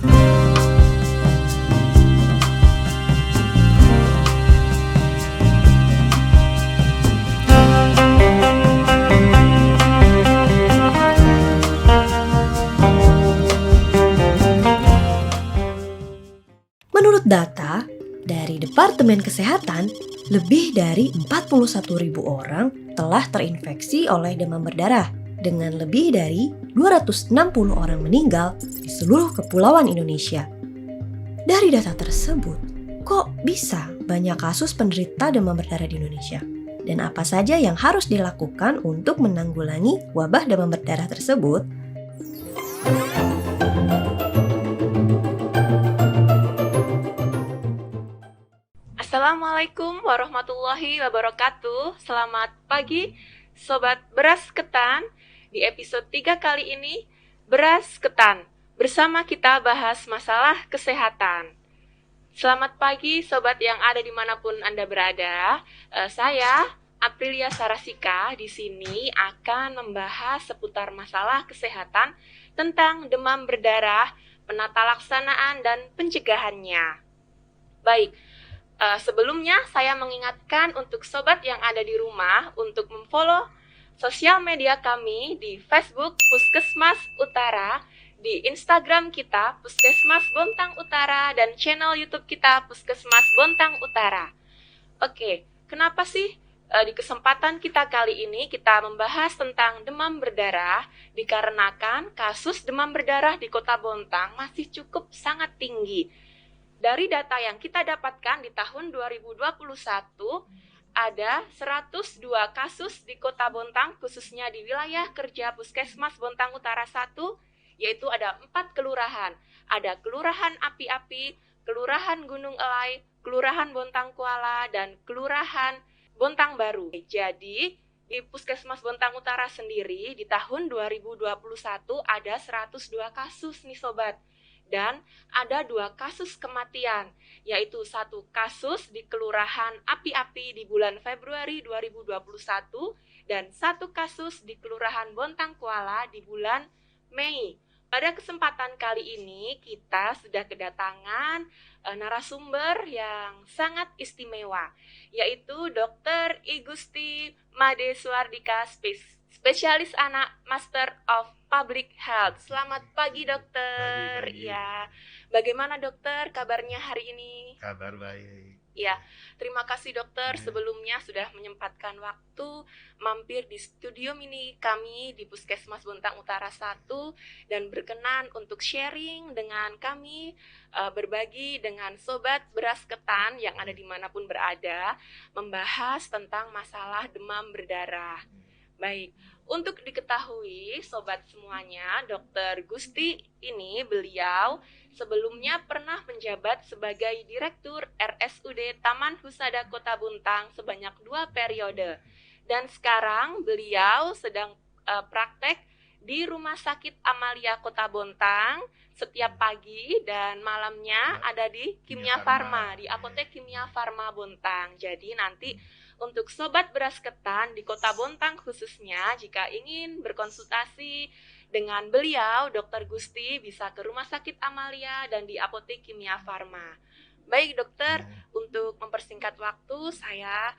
Menurut data dari Departemen Kesehatan, lebih dari 41.000 orang telah terinfeksi oleh demam berdarah dengan lebih dari 260 orang meninggal di seluruh kepulauan Indonesia. Dari data tersebut, kok bisa banyak kasus penderita demam berdarah di Indonesia? Dan apa saja yang harus dilakukan untuk menanggulangi wabah demam berdarah tersebut? Assalamualaikum warahmatullahi wabarakatuh. Selamat pagi Sobat Beras Ketan. Di episode 3 kali ini, Beras Ketan. Bersama kita bahas masalah kesehatan. Selamat pagi Sobat yang ada dimanapun Anda berada. Saya Aprilia Sarasika di sini akan membahas seputar masalah kesehatan tentang demam berdarah, penata laksanaan dan pencegahannya. Baik, sebelumnya saya mengingatkan untuk sobat yang ada di rumah untuk memfollow sosial media kami di Facebook Puskesmas Utara, di Instagram kita Puskesmas Bontang Utara, dan channel YouTube kita Puskesmas Bontang Utara. Oke, kenapa sih di kesempatan kita kali ini kita membahas tentang demam berdarah? Dikarenakan kasus demam berdarah di Kota Bontang masih cukup sangat tinggi. Dari data yang kita dapatkan di tahun 2021, ada 102 kasus di Kota Bontang, khususnya di wilayah kerja Puskesmas Bontang Utara 1, yaitu ada 4 kelurahan. Ada Kelurahan Api-Api, Kelurahan Gunung Elai, Kelurahan Bontang Kuala, dan Kelurahan Bontang Baru. Jadi, di Puskesmas Bontang Utara sendiri, di tahun 2021 ada 102 kasus nih Sobat. Dan ada 2 kasus kematian, yaitu 1 kasus di Kelurahan Api-Api di bulan Februari 2021 dan 1 kasus di Kelurahan Bontang Kuala di bulan Mei. Pada kesempatan kali ini kita sudah kedatangan narasumber yang sangat istimewa, yaitu Dr. I Gusti Made Suardika, spesialis anak Master of Public Health. Selamat pagi dokter. Pagi. Ya, bagaimana dokter kabarnya hari ini? Kabar baik. Ya, terima kasih dokter sebelumnya sudah menyempatkan waktu mampir di studio mini kami di Puskesmas Bontang Utara 1 dan berkenan untuk sharing dengan kami, berbagi dengan sobat beras ketan yang ada dimanapun berada, membahas tentang masalah demam berdarah. Baik, untuk diketahui sobat semuanya, Dr. Gusti ini beliau sebelumnya pernah menjabat sebagai Direktur RSUD Taman Husada Kota Bontang sebanyak 2 periode. Dan sekarang beliau sedang praktek di Rumah Sakit Amalia Kota Bontang setiap pagi dan malamnya ada di Kimia Farma, di Apotek Kimia Farma Bontang. Jadi nanti untuk sobat beras ketan di Kota Bontang khususnya, jika ingin berkonsultasi dengan beliau, Dr. Gusti, bisa ke Rumah Sakit Amalia dan di Apotek Kimia Farma. Baik dokter, untuk mempersingkat waktu, saya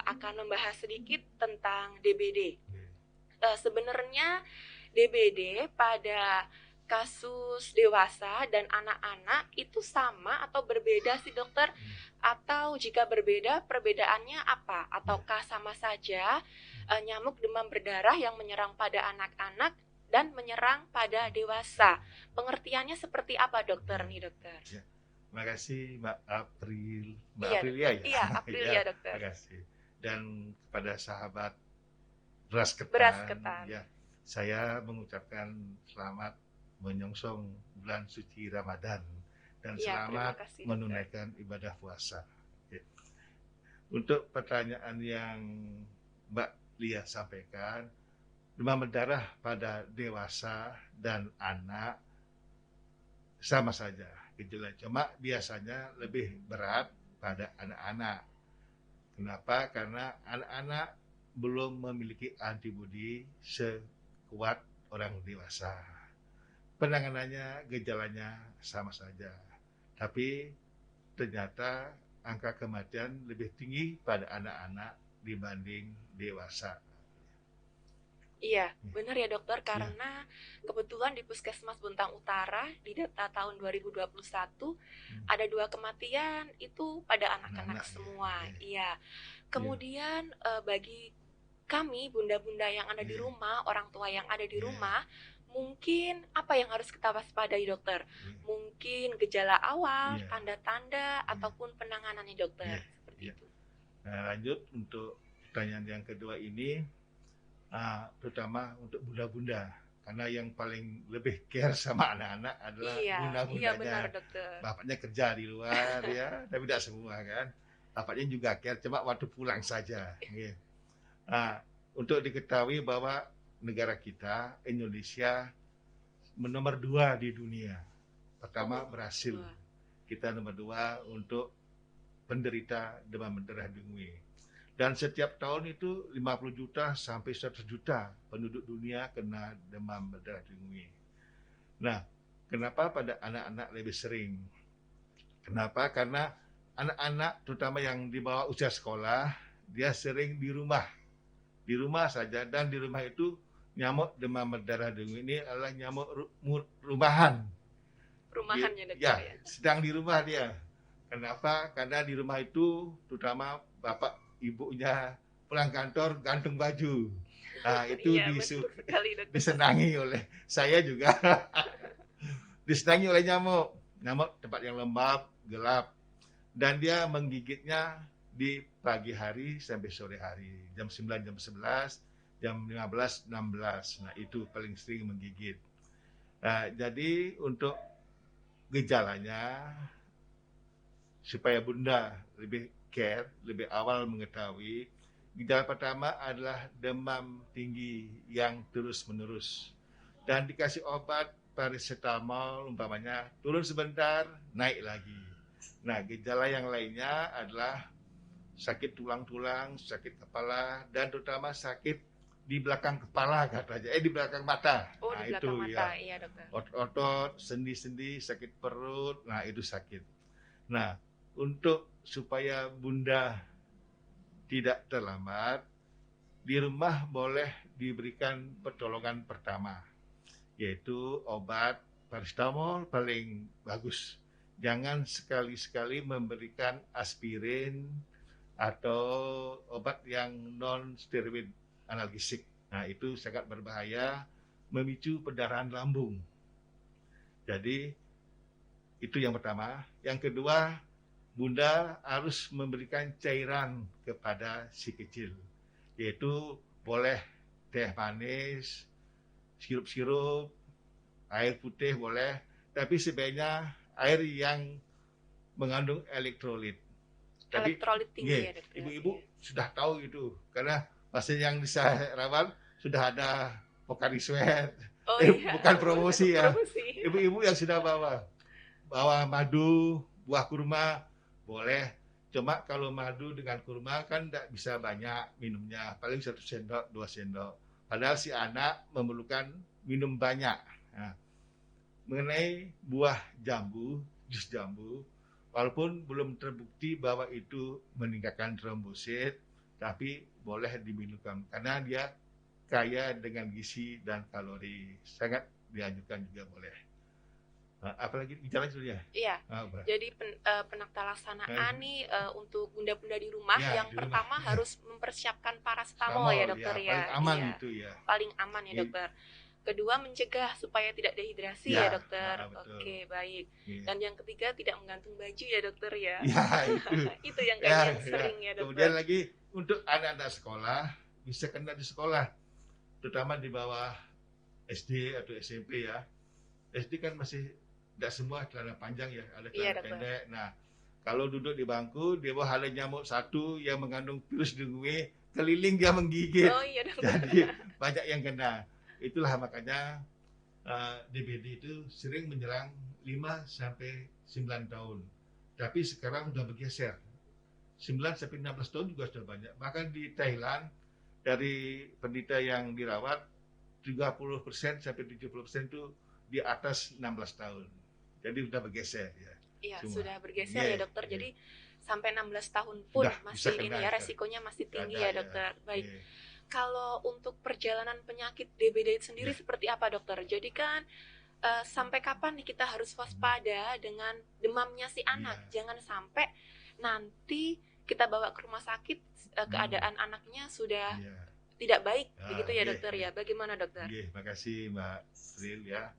akan membahas sedikit tentang DBD. Sebenarnya DBD pada kasus dewasa dan anak-anak itu sama atau berbeda sih dokter? Atau jika berbeda, perbedaannya apa? Ataukah sama saja nyamuk demam berdarah yang menyerang pada anak-anak dan menyerang pada dewasa? Pengertiannya seperti apa dokter nih dokter? Ya. Terima kasih Mbak Iya, Aprilia ya? Iya, Aprilia dokter. Terima kasih. Dan kepada sahabat beras Beras ketan, ketan. ya, saya mengucapkan selamat menyongsong bulan suci Ramadan dan Iya, terima selamat kasih, dokter. menunaikan ibadah puasa. Ya. Untuk pertanyaan yang Mbak Lia sampaikan, demam berdarah pada dewasa dan anak sama saja gejala, cuma biasanya lebih berat pada anak-anak. Kenapa? Karena anak-anak belum memiliki antibodi sekuat orang dewasa. penanganannya, gejalanya sama saja. Tapi ternyata angka kematian lebih tinggi pada anak-anak dibanding dewasa. Iya, benar ya dokter, Iya. karena kebetulan di Puskesmas Bontang Utara di data tahun 2021 ada 2 kematian itu pada anak-anak Anak-anak, ya. semua. Iya. Kemudian bagi kami bunda-bunda yang ada di Iya. rumah, orang tua yang ada di Iya. rumah, mungkin apa yang harus kita waspadai dokter? Iya. Mungkin gejala awal, Iya. tanda-tanda Iya. ataupun penanganannya dokter. Iya. Seperti Iya. itu. Nah, lanjut untuk pertanyaan yang kedua ini, terutama untuk bunda-bunda, karena yang paling lebih care sama anak-anak adalah Iya bunda-bundanya. benar dokter. Bapaknya kerja di luar ya, tapi tidak semua kan. Bapaknya juga care, cuma waktu pulang saja. Gitu. Untuk diketahui bahwa negara kita, Indonesia, nomor 2 di dunia. Pertama Brasil, kita nomor 2 untuk penderita demam berdarah dengue. Dan setiap tahun itu 50 juta sampai 100 juta penduduk dunia kena demam berdarah dengue. Nah, kenapa pada anak-anak lebih sering? Kenapa? Karena anak-anak terutama yang di bawah usia sekolah, dia sering di rumah saja, dan di rumah itu nyamuk demam berdarah dengue ini adalah nyamuk rumahan. Rumahannya dokter Ya, ya. sedang di rumah dia. Kenapa? Karena di rumah itu terutama bapak ibunya pulang kantor gantung baju. Nah, itu Iya, betul sekali dokter. disenangi oleh saya juga. Disenangi oleh nyamuk. Nyamuk tempat yang lembab, gelap. Dan dia menggigitnya di pagi hari sampai sore hari. Jam 9, jam 11, jam 15, 16. Nah, itu paling sering menggigit. Nah, jadi untuk gejalanya, supaya bunda lebih care, lebih awal mengetahui, gejala pertama adalah demam tinggi yang terus-menerus. Dan dikasih obat paracetamol umpamanya, turun sebentar, naik lagi. Nah, gejala yang lainnya adalah sakit tulang-tulang, sakit kepala, dan terutama sakit di belakang kepala katanya, di belakang mata. Oh, nah, di belakang itu mata, ya. iya dokter. Otot-otot, sendi-sendi, sakit perut, nah itu sakit. Nah, untuk supaya bunda tidak terlambat, di rumah boleh diberikan pertolongan pertama, yaitu obat paracetamol paling bagus. Jangan sekali-sekali memberikan aspirin atau obat yang non-steroid analgesik. Nah, itu sangat berbahaya, memicu pendarahan lambung. Jadi, itu yang pertama. Yang kedua, bunda harus memberikan cairan kepada si kecil, yaitu boleh teh manis, sirup-sirup, air putih boleh, tapi sebaiknya air yang mengandung elektrolit. Tapi Elektrolit tinggi ya dokter. ibu-ibu sudah tahu itu, karena pasien yang saya rawat sudah ada Pocari Sweat. Oh iya. Bukan promosi ya. Promosi. Ibu-ibu yang sudah bawa madu, buah kurma, boleh. Cuma kalau madu dengan kurma kan tidak bisa banyak minumnya, paling 1 sendok, 2 sendok. Padahal si anak memerlukan minum banyak. Nah, mengenai buah jambu, jus jambu, walaupun belum terbukti bahwa itu meningkatkan trombosit, tapi boleh diminumkan karena dia kaya dengan gizi dan kalori. Sangat dianjurkan juga boleh. Apalagi bicara itu ya? Iya. Jadi penata laksanaan nih untuk bunda-bunda di rumah, Ya, yang di pertama rumah. harus mempersiapkan paracetamol ya dokter ya. Paling aman Iya. itu ya. Paling aman ya dokter. Kedua, mencegah supaya tidak dehidrasi ya dokter. Betul. Oke, baik. Ya. Dan yang ketiga, tidak menggantung baju ya dokter ya. Ya, itu. Itu yang kayaknya sering ya dokter. Kemudian lagi untuk anak-anak sekolah, bisa kena di sekolah, terutama di bawah SD atau SMP ya. SD kan masih tidak semua celana panjang ya, ada celana pendek. Nah, kalau duduk di bangku, dia bawa ada nyamuk satu yang mengandung virus dengue, keliling dia menggigit. Oh iya dokter. Jadi banyak yang kena. Itulah makanya DBD itu sering menyerang 5 sampai 9 tahun. Tapi sekarang sudah bergeser. 9 sampai 16 tahun juga sudah banyak. Bahkan di Thailand, dari penderita yang dirawat, 30% sampai 70% itu di atas 16 tahun. Jadi sudah bergeser ya. Iya, Semua. sudah bergeser ya Iya, dokter. iya. Jadi sampai 16 tahun pun Udah bisa masih kena ini ya, itu. resikonya masih tinggi Ada ya dokter. Baik. Iya. Kalau untuk perjalanan penyakit DBD sendiri Ya. seperti apa dokter? Jadi kan sampai kapan nih kita harus waspada dengan demamnya si anak? Ya. Jangan sampai nanti kita bawa ke rumah sakit keadaan anaknya sudah Iya. tidak baik, Ah, begitu ya iya, dokter iya. ya. Bagaimana dokter? Oke, makasih Mbak Sril ya.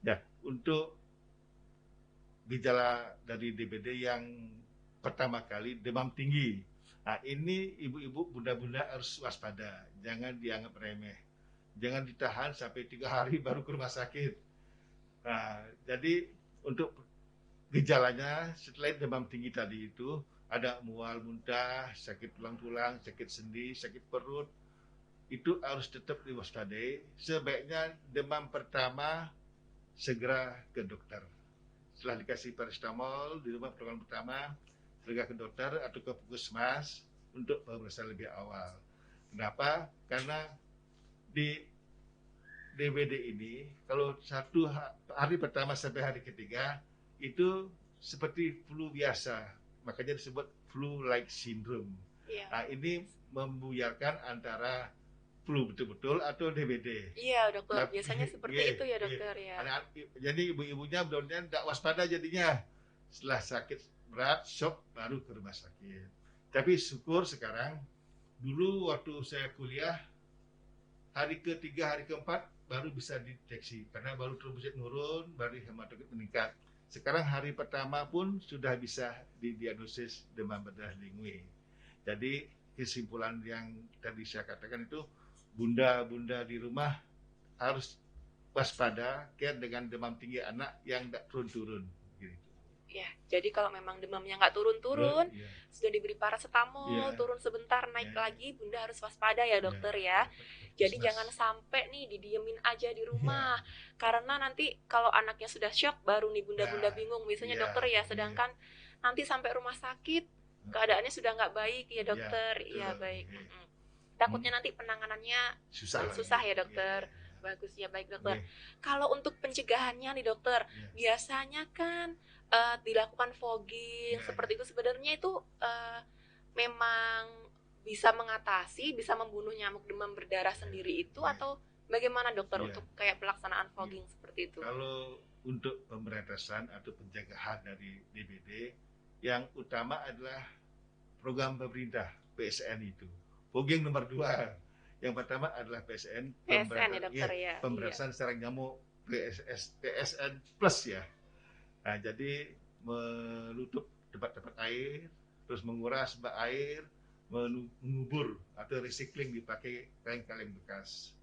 Ya, untuk gejala dari DBD yang pertama kali demam tinggi. Nah, ini ibu-ibu, bunda-bunda harus waspada, jangan dianggap remeh. Jangan ditahan sampai 3 hari baru ke rumah sakit. Nah, jadi untuk gejalanya selain demam tinggi tadi itu ada mual, muntah, sakit tulang-tulang, sakit sendi, sakit perut, itu harus tetap diwaspadai. Sebaiknya demam pertama segera ke dokter. Setelah dikasih paracetamol di rumah pertolongan pertama, segera ke dokter atau ke puskesmas untuk pemeriksaan lebih awal. Kenapa? Karena di DBD ini, kalau satu hari pertama sampai hari ketiga itu seperti flu biasa, makanya disebut flu-like syndrome. Iya. Nah, ini membuyarkan antara flu betul-betul atau DBD. Iya dokter, Tapi- biasanya seperti iya, itu ya iya. dokter ya. Jadi ibu-ibunya benar-benar tidak waspada jadinya. Setelah sakit berat, shock, baru ke rumah sakit. Tapi syukur sekarang, dulu waktu saya kuliah, hari ketiga, hari keempat, baru bisa dideteksi. Karena baru trombosit nurun, baru hematokrit meningkat. Sekarang hari pertama pun sudah bisa didiagnosis demam berdarah dengue. Jadi kesimpulan yang tadi saya katakan itu, bunda-bunda di rumah harus waspada care dengan demam tinggi anak yang tidak turun-turun. Gitu. Ya, jadi kalau memang demamnya nggak turun-turun, Iya. sudah diberi paracetamol, Iya. turun sebentar, naik Iya. lagi, bunda harus waspada ya dokter ya. Jadi jangan sampai nih didiemin aja di rumah, karena nanti kalau anaknya sudah shock, baru nih bunda-bunda Ya, bingung, biasanya iya, dokter ya. Sedangkan nanti sampai rumah sakit, keadaannya sudah nggak baik ya dokter. Iya betul. baik. Iya. Mm-mm. Takutnya nanti penanganannya susah lagi. ya dokter. Iya. Bagus ya, baik dokter. Iya. Kalau untuk pencegahannya nih dokter, Iya. biasanya kan dilakukan fogging Iya, seperti itu, sebenarnya itu memang bisa mengatasi, bisa membunuh nyamuk demam berdarah sendiri itu, Iya. atau bagaimana dokter Iya. untuk kayak pelaksanaan fogging seperti itu? Kalau untuk pemberantasan atau pencegahan dari DBD, yang utama adalah program pemerintah PSN itu. Fogging nomor 2. Yang pertama adalah PSN PSN ya dokter ya. pemberantasan sarang nyamuk PSN plus ya. Nah, jadi menutup tempat-tempat air, terus menguras bak air, mengubur atau recycling dipakai kaleng-kaleng bekas.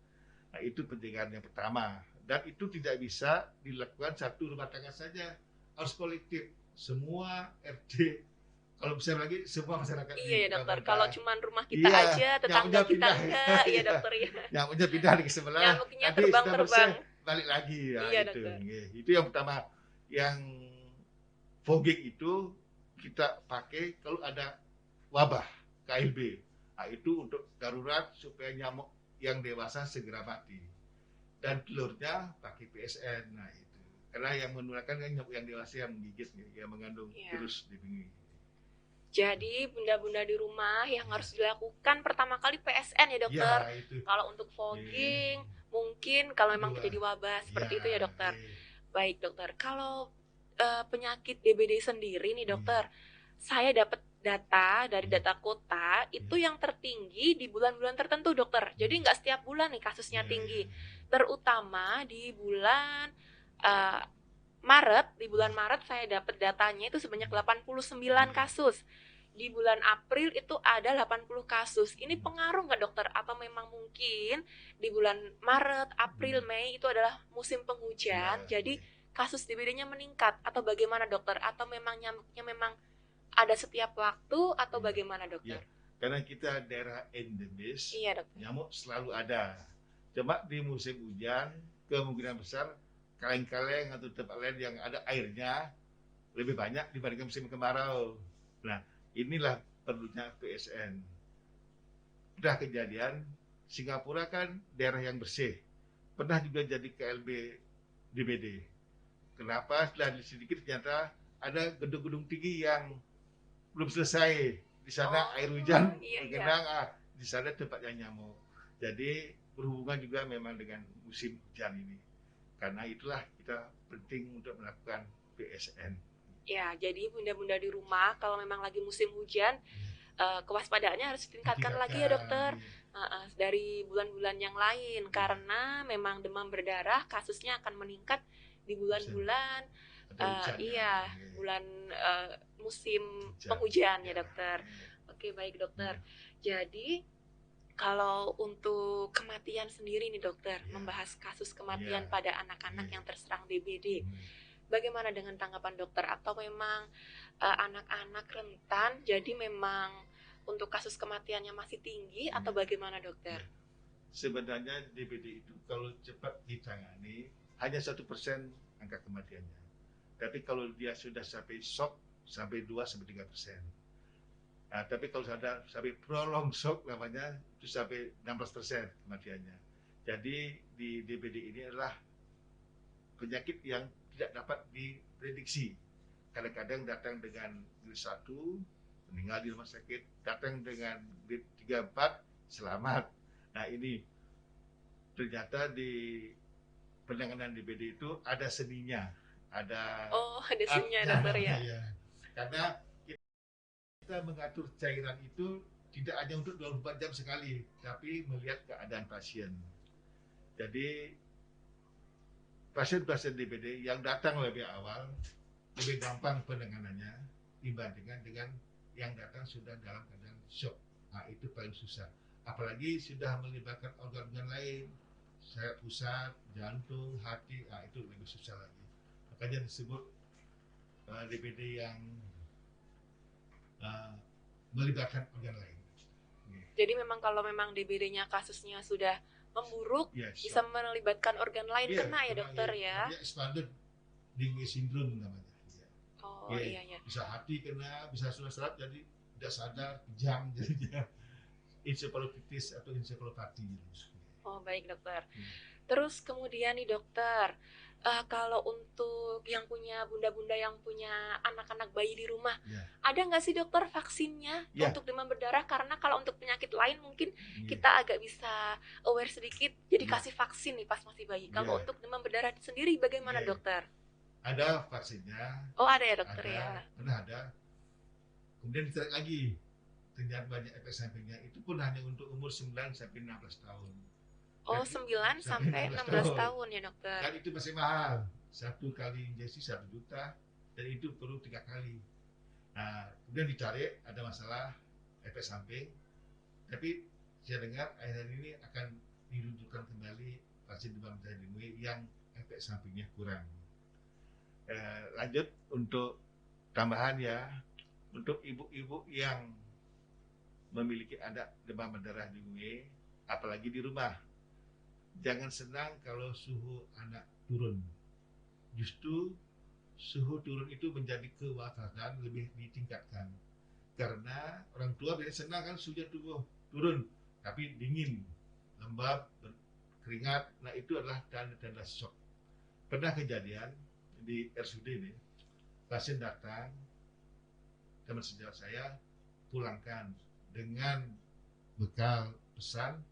Nah, itu pencegahan yang pertama. Dan itu tidak bisa dilakukan satu rumah tangga saja, harus kolektif. Semua RT, kalau bisa lagi semua masyarakat. Iya ya dokter, Kota. kalau cuma rumah kita Iya, aja, tetangga nyamuknya kita pindah. enggak, iya Iya. dokter ya. Nyamuknya pindah di sebelah, Nyamuknya nanti terbang-terbang. sudah bersih, balik lagi. Ya, Iya, itu. dokter. Itu yang pertama. Yang fogging itu kita pakai kalau ada wabah KLB. Nah, itu untuk darurat supaya nyamuk yang dewasa segera mati. Dan telurnya pakai PSN. Nah, itu. Karena yang menularkan kan nyamuk yang dewasa yang menggigit, yang mengandung Iya. virus di bingi. Jadi bunda-bunda di rumah yang harus dilakukan pertama kali PSN ya dokter. Ya, itu. Kalau untuk fogging, mungkin kalau memang Dua. terjadi wabah seperti Ya, itu ya dokter. iya. Baik dokter, kalau penyakit DBD sendiri nih dokter, saya dapat data dari data kota itu yang tertinggi di bulan-bulan tertentu dokter. Jadi nggak setiap bulan nih kasusnya Iya, tinggi. iya. Terutama di bulan Maret. Di bulan Maret saya dapat datanya itu sebanyak 89 kasus. Di bulan April itu ada 80 kasus. Ini pengaruh nggak dokter? Atau memang mungkin di bulan Maret, April, Mei itu adalah musim penghujan, Ya, jadi kasus DBD-nya meningkat? Atau bagaimana dokter? Atau memang nyamuknya memang ada setiap waktu atau Iya. bagaimana dokter? Karena kita daerah endemis, Iya dokter. nyamuk selalu ada. Cuma di musim hujan, kemungkinan besar kaleng-kaleng atau tempat lain yang ada airnya lebih banyak dibandingkan musim kemarau. Nah, inilah perlunya PSN. Udah kejadian, Singapura kan daerah yang bersih. Pernah juga jadi KLB DBD. Kenapa? Setelah sedikit ternyata ada gedung-gedung tinggi yang belum selesai. Di sana air hujan iya. genang, di sana tempatnya nyamuk. Jadi berhubungan juga memang dengan musim hujan ini. Karena itulah kita penting untuk melakukan PSN. Ya, jadi bunda-bunda di rumah kalau memang lagi musim hujan, kewaspadaannya harus ditingkatkan lagi ya dokter. Dari bulan-bulan yang lain, karena memang demam berdarah kasusnya akan meningkat di bulan-bulan bulan musim penghujan ya dokter. Oke, baik dokter. Jadi kalau untuk kematian sendiri nih dokter, membahas kasus kematian pada anak-anak yang terserang DBD, bagaimana dengan tanggapan dokter? Atau memang anak-anak rentan, jadi memang untuk kasus kematiannya masih tinggi atau bagaimana dokter? Sebenarnya DBD itu kalau cepat ditangani hanya 1% angka kematiannya. Tapi kalau dia sudah sampai shock sampai 2-3%. Tapi kalau sudah sampai prolong shock namanya itu sampai 16% kematiannya. Jadi di DBD ini adalah penyakit yang tidak dapat diprediksi. Kadang-kadang datang dengan grade 1 meninggal di rumah sakit, datang dengan grade 3-4 selamat. Nah ini ternyata di penanganan DBD itu ada seninya, ada seninya dokter ya. Karena kita mengatur cairan itu tidak hanya untuk 24 jam sekali, tapi melihat keadaan pasien. Jadi pasien-pasien DBD yang datang lebih awal lebih gampang penanganannya dibandingkan dengan yang datang sudah dalam keadaan shock. Itu paling susah. Apalagi sudah melibatkan organ-organ lain, sayap pusat, jantung, hati, itu lebih susah lagi. Makanya disebut DBD yang melibatkan organ lain. Jadi memang kalau memang DBD-nya kasusnya sudah memburuk, bisa melibatkan organ lain kena ya dokter ya. Expanded Dengue syndrome namanya. Iya. Bisa hati kena, bisa saraf jadi tidak sadar, kejang jadinya encephalitis atau encephalopati. Baik dokter. Terus kemudian nih dokter, kalau untuk yang punya bunda-bunda yang punya anak-anak bayi di rumah, ada nggak sih dokter vaksinnya untuk demam berdarah? Karena kalau untuk penyakit lain mungkin kita agak bisa aware sedikit, jadi kasih vaksin nih pas masih bayi. Kalau untuk demam berdarah sendiri bagaimana dokter? Ada vaksinnya. Ada ya dokter ya? Pernah ada. Kemudian ditarik lagi, ternyata banyak efek sampingnya. Itu pun hanya untuk umur 9-16 tahun. 9 sampai 16 tahun ya dokter. Dan itu masih mahal. 1 kali injeksi 1 juta, dan itu perlu 3 kali. Kemudian dicari ada masalah efek samping. Tapi saya dengar akhir ini akan diruntukkan kembali pasien demam berdarah dengue yang efek sampingnya kurang. Lanjut untuk tambahan ya, untuk ibu-ibu yang memiliki anak demam berdarah dengue, apalagi di rumah, jangan senang kalau suhu anak turun. Justru suhu turun itu menjadi kewaspadaan lebih ditingkatkan. Karena orang tua biasanya senang kan suhunya turun, tapi dingin, lembab, keringat. Nah itu adalah tanda-tanda shock. Pernah kejadian di RSUD ini, pasien datang, teman sejawat saya pulangkan dengan bekal pesan,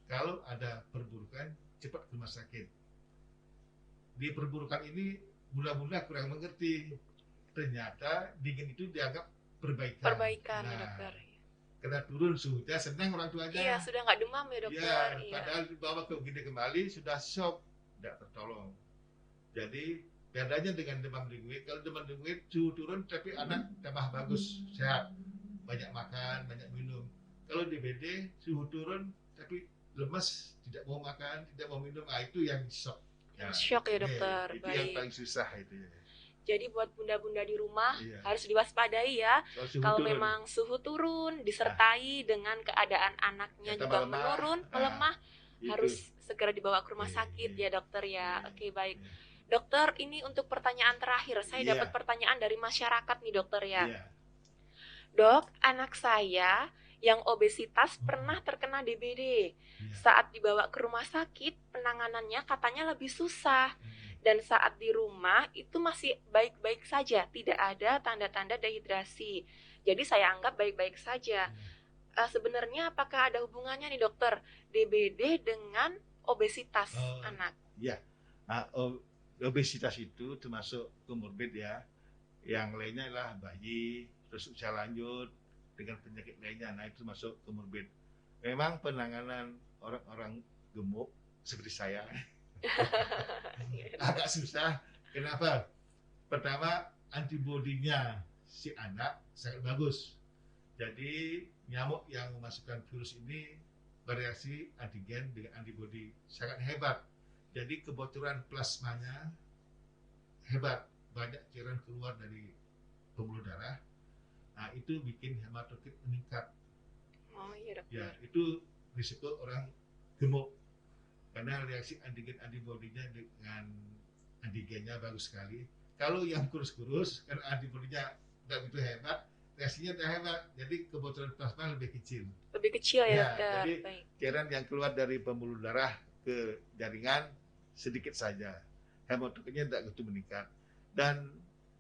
kalau ada perburukan cepat ke rumah sakit. Di perburukan ini bunda-bunda kurang mengerti. Ternyata dingin itu dianggap perbaikan. Ya dokter. Karena turun suhunya, senang orang tuanya. Iya, sudah nggak demam ya dokter. Padahal dibawa ke UGD kembali sudah shock, tidak tertolong. Jadi bedanya dengan demam dengue, kalau demam dengue suhu turun tapi anak tambah bagus, sehat, banyak makan, banyak minum. Kalau DBD suhu turun tapi lemas, tidak mau makan, tidak mau minum, itu yang shock. Shock ya dokter. Itu yang paling susah itu ya. Jadi buat bunda-bunda di rumah harus diwaspadai ya. Kalau memang suhu turun disertai dengan keadaan anaknya juga menurun, melemah, harus segera dibawa ke rumah sakit ya dokter ya. Oke, baik. Dokter, ini untuk pertanyaan terakhir. Saya dapat pertanyaan dari masyarakat nih dokter ya. Dok, anak saya yang obesitas pernah terkena DBD. Saat dibawa ke rumah sakit, penanganannya katanya lebih susah. dan saat di rumah itu masih baik-baik saja, tidak ada tanda-tanda dehidrasi. Jadi saya anggap baik-baik saja. Sebenarnya apakah ada hubungannya nih dokter, DBD dengan obesitas anak? Ya, obesitas itu termasuk komorbid ya. Yang lainnya adalah bayi, terus usia lanjut dengan penyakit lainnya. Nah itu masuk komorbid. Memang penanganan orang-orang gemuk seperti saya agak susah. Kenapa? Pertama, antibodinya si anak sangat bagus. Jadi nyamuk yang memasukkan virus ini variasi antigen dengan antibodi sangat hebat. Jadi kebocoran plasmanya hebat, banyak cairan keluar dari pembuluh darah. Nah itu bikin hematokrit meningkat. Oh iya dokter. Ya itu risiko orang gemuk karena reaksi antigen antibodinya dengan antigennya bagus sekali. Kalau yang kurus-kurus karena antibodinya tidak begitu hebat, reaksinya tidak hebat, jadi kebocoran plasma lebih kecil. Lebih kecil ya Ya, dokter. jadi Baik. cairan yang keluar dari pembuluh darah ke jaringan sedikit saja, hematokritnya tidak begitu meningkat. Dan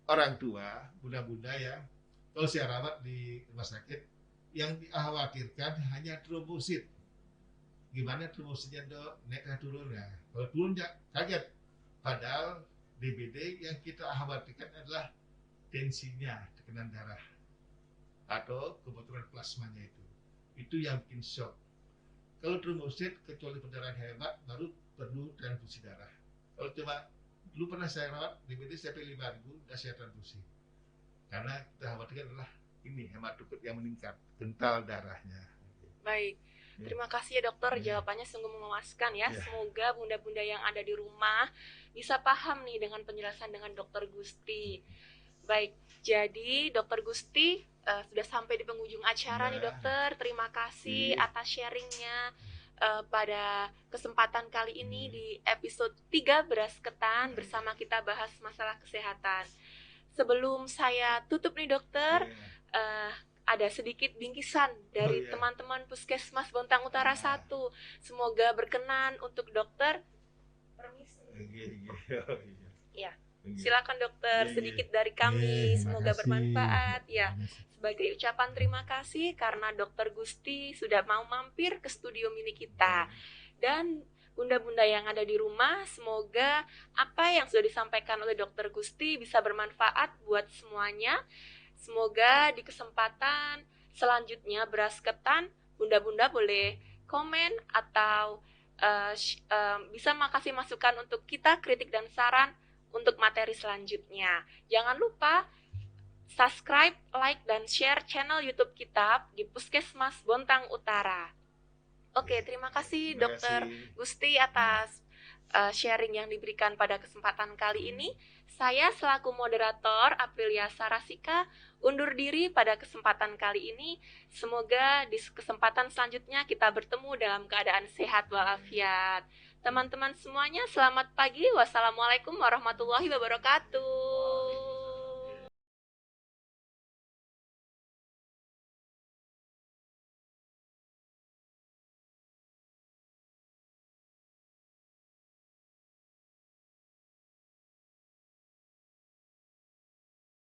orang tua, bunda-bunda ya, kalau saya rawat di rumah sakit, yang dikhawatirkan hanya trombosit. Gimana trombositnya dok? Naik atau turun ya? Kalau turun ya kaget. Padahal DBD yang kita khawatirkan adalah tensinya, tekanan darah atau kebocoran plasmanya itu. Itu yang bikin shock. Kalau trombosit kecuali perdarahan hebat baru perlu transfusi darah. Kalau cuma dulu pernah saya rawat DBD sampai 5.000 dan saya transfusi. Karena kita khawatirkan adalah ini hematokrit yang meningkat, kental darahnya. Baik. Ya. Terima kasih ya dokter, Ya. jawabannya sungguh memuaskan ya. Ya. Semoga bunda-bunda yang ada di rumah bisa paham nih dengan penjelasan dengan dokter Gusti. Baik, jadi dokter Gusti sudah sampai di penghujung acara Ya. nih dokter. Terima kasih Iya. atas sharingnya pada kesempatan kali ini di episode 3 Beras Ketan bersama kita bahas masalah kesehatan. Sebelum saya tutup nih dokter, Ya. ada sedikit bingkisan dari iya. teman-teman Puskesmas Bontang Utara 1. Semoga berkenan untuk dokter. Permisi. Ya. Silakan dokter, Iya, iya. sedikit dari kami, semoga bermanfaat ya. Sebagai ucapan terima kasih karena dokter Gusti sudah mau mampir ke studio mini kita. Dan bunda-bunda yang ada di rumah, semoga apa yang sudah disampaikan oleh dokter Gusti bisa bermanfaat buat semuanya. Semoga di kesempatan selanjutnya Beras Ketan, bunda-bunda boleh komen atau bisa makasih masukan untuk kita, kritik dan saran untuk materi selanjutnya. Jangan lupa subscribe, like, dan share channel YouTube kita di Puskesmas Bontang Utara. Oke, terima kasih Terima dokter kasih. Gusti atas sharing yang diberikan pada kesempatan kali ini. Saya selaku moderator Aprilia Sarasika undur diri pada kesempatan kali ini. Semoga di kesempatan selanjutnya kita bertemu dalam keadaan sehat walafiat. Teman-teman semuanya, selamat pagi. Wassalamualaikum warahmatullahi wabarakatuh.